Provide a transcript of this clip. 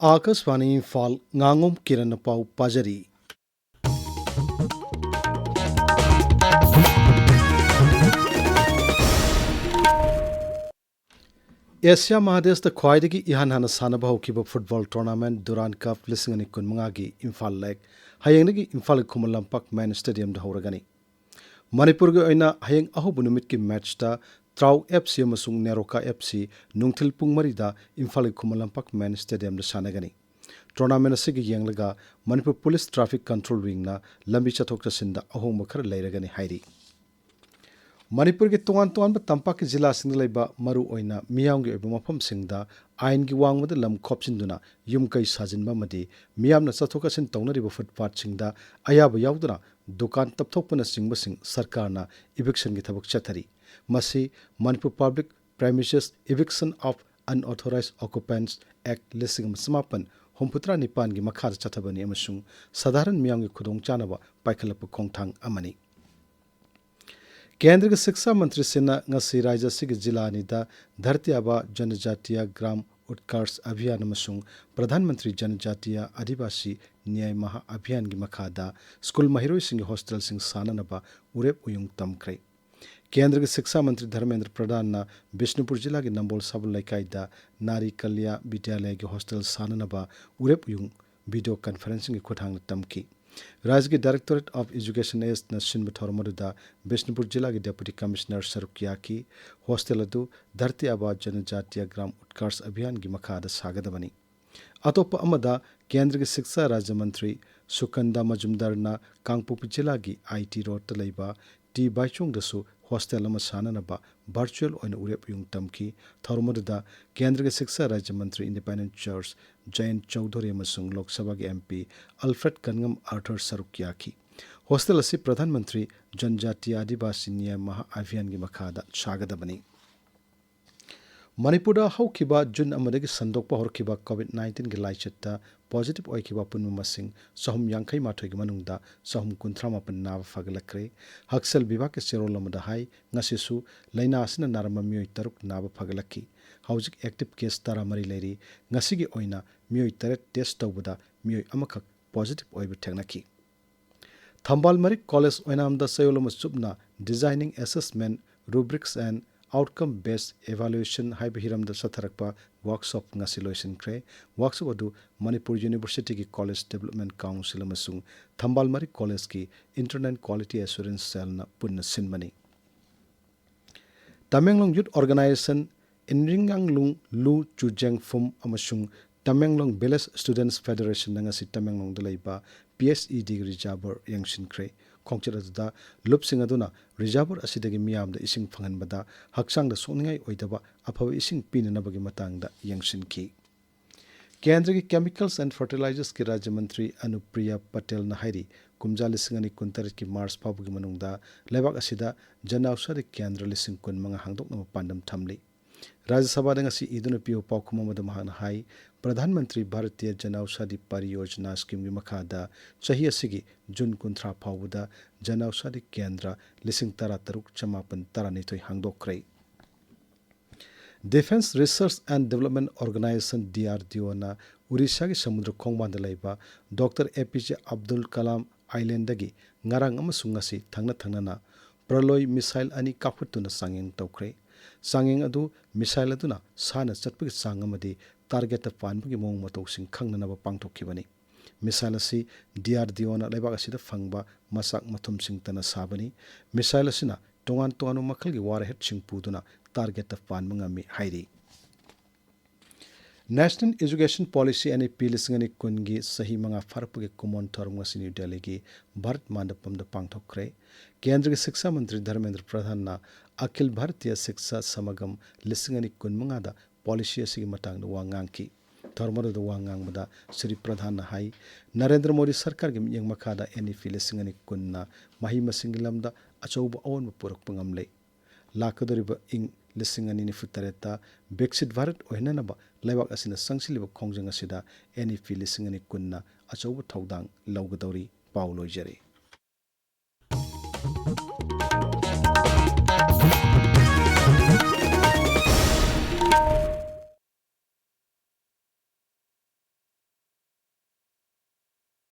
Akashvani Imphal Ngangom Kiran Pau Pajari. Asia महादेशदा ख्वाइदगी इहान हाना सानबा हौखिबा फुटबॉल टूर्नामेंट दुरान कप 2019 की इम्फाल लेक हयेंगदगी इम्फाल खुमल लंपाक मेन स्टेडियम दा हौरगनी मणिपुर गे ओइना हयेंग अहुबु नुमित की मैच दा त्राउ एफसी अमसुंग नेरोका एफसी नुंगथिल पुंग मरिदा इम्फाल खुमल लंपाक मेन स्टेडियम दा सानगनी टूर्नामेंट असिगी येंगलगा Manipur police traffic control wing ना लंबी चथोक चसिंदा अहोंग खर लेरगनी हाइरी मणिपुर के तोान तंपा के जिला मरु ओइना मियामगे मफम सिंगदा आइन की वांगमद लम खोपसिंदुना युम कई साजिनबा मदि मियामना चथोकसिन तौनरिबा फुटपाथ सिंगदा अयाब याउदुना दुकान तपथोकपना सिंगबसिंग सरकारना इविक्शन की थबक चथरी मसी Manipur public premises eviction of unauthorised occupants act लिसिंग समापन हुमपुत्रा निपान की मखार चथबनी अमसुंग साधारण मियामगे खुदोंग चानबा पाइखलप खोंगथांग अमनी केंद्र के शिक्षा मंत्री सेना ngasi राज्य सिग जिला अनिदा धरती आबा जनजातीय ग्राम उत्कर्ष अभियान अमसुंग प्रधानमंत्री जनजातीय आदिवासी न्याय महा अभियान की मखादा स्कूल महिरोई सिंह हॉस्टल सिंह साननबा उरेप उयुंग तमख्रे केंद्र के शिक्षा मंत्री धर्मेंद्र प्रधान ना बिष्णुपुर जिला के नंबोल सब लैकाइदा नारी कल्या विद्यालय के हॉस्टल साननबा उरेप उयुंग वीडियो कॉन्फ्रेंसिंग की खुथांग तमकी राज्य के डायरेक्टोरेट ऑफ एजुकेशन एस नसिन थोरमरुदा बिष्णुपुर जिला के डेप्यूटी कमिश्नर सरुकिया की हॉस्टल अदु धरती आबा जनजातीय ग्राम उत्कर्ष अभियान की मखादा सागदबनी अतोप अमदा केंद्र के शिक्षा राज्य मंत्री सुकंदा मजुमदार ना कांगपुप जिला की आईटी रोड तलैबा टी बाइचोंग दसु हॉस्टल अमा साननबा वर्चुअल ओइन उरेप युंग तमकी थोरमरुदा केंद्र के शिक्षा राज्य मंत्री इंडिपेंडेंट चर्च जयंत चौधरी अमसुंग लोकसभा के एमपी अल्फ्रेड कनगम आर्थर सरुकिया की हॉस्टल असी प्रधानमंत्री जनजातीय आदिवासी न्याय महा अभियान की मखादा सागदबनी मणिपुर हौखिबा जुन अमदगी संदोकपा हरखिबा कोविड-19 के लाइचत्ता पॉजिटिव ओइखिबा पुन्नु मसिंग सहम यांखै माथोइ के मनुंगदा सहम कुंथ्रा मापन नाव फगलक्रे हक्सल विभाग के सेरोल अमदा हाई ngasisu लैना असिना नारम मियोइ तरुक नाव फगलक्की हौजिक एक्टिव केस तारा मरी लेरी ngasiगी ओइना मियोइ तरेट टेस्ट तौबदा मियोइ अमखक पॉजिटिव ओइब थेगनकी थंबाल मरिक कॉलेज ओइनामदा सयोलम सुबना designing assessment rubrics and outcome based evaluation हाइब हिरमदा सथरकपा वर्कशॉप ngasi लोइसिनख्रे वर्कशॉप अदु मणिपुर यूनिवर्सिटी की कॉलेज डेवलपमेंट काउंसिल अमसुंग थंबालमरी कॉलेज की इंटरनेट क्वालिटी एश्योरेंस सेल ना पुन्न सिनमनी तमेंगलोंग यूथ ऑर्गेनाइजेशन इनरिंगांगलुंग लु चुजेंगफुम अमसुंग Tamenglong village students federation ngasi Tamenglong दलैबा PhD डिग्री जाबर यंगसिनख्रे खोंगचर अदुदा लुपसिंग अदुना रिजर्वर असिदगी मियामदा इसिंग फंगनबदा हक्सांगदा सोनिंगाई ओइदबा अफब इसिंग पिननबगी मतांगदा यंगसिनखी केंद्र की केमिकल्स एंड फर्टिलाइजर्स के राज्य मंत्री अनुप्रिया पटेल नाहरी कुमजा लिसिंगनी कुंतर की मार्च फाबगी मनुंगदा लेबाक असिदा जन औषधि केंद्र लिसिंग कुनमंगा हांगदोकनम पांडम थमली Rajya Sabha ngasi iduna piu paukuma mada mahana hai प्रधानमंत्री भारतीय जन औषधि परियोजना स्कीम की मखादा चाही असगी जुन कुंथ्रा फाउबदा जन औषधि केंद्र लिसिंग तरा तरुक चमापन तरा निथोई हांगदोक्रे defence research and development organisation DRDO ना उड़ीसा की समुद्र खोंगबांद लैबा doctor APJ Abdul Kalam island की ngarang amasung ngasi thangna thangna Pralay missile अनि काफुतुना सांगेंग तौख्रे सांगेंग अदु मिसाइल अदुना साना चटपगी सांग अमदि टारगेट पानबगी मोंग मतौसिंग खंगननबा पांगथोखिबनी मिसाइल असि DRDO ना लेबाक असिदा फंगबा मसाक मथुमसिंग तना साबनी मिसाइल असिना तोंगान तोंगानु मखलगी वारहेड सिंग पुदुना टारगेट पानबंगामी हाइरी नेशनल एजुकेशन पॉलिसी NEP लिसिंगनी कुनगी सही मंगा फरपगे कुमोन थरमसी न्यू दिल्ली की भारत मंडपम द पांगथोखरे केंद्र के शिक्षा मंत्री धर्मेंद्र प्रधान ना अखिल भारतीय शिक्षा समगम लिसिंगनी कुनमंगा दा पॉलिसी असि मतांग वांगांकी थरमद वांगांगबदा श्री प्रधान ना हाई नरेंद्र मोदी सरकार के मियंग मखादा NEP लिसिंगनी कुनना मही मसिंग लमदा अचौब ओन पुरकपंगमले लाकदरिब इंग लिसिंगनी निफुतरेता बेक्सिट भारत ओहननबा लेबाक असिना संगसिलिब खोंजंग असिदा NEP लिसिंगनी कुनना अचौब थौदांग लौगदौरी पाउ लोइजरे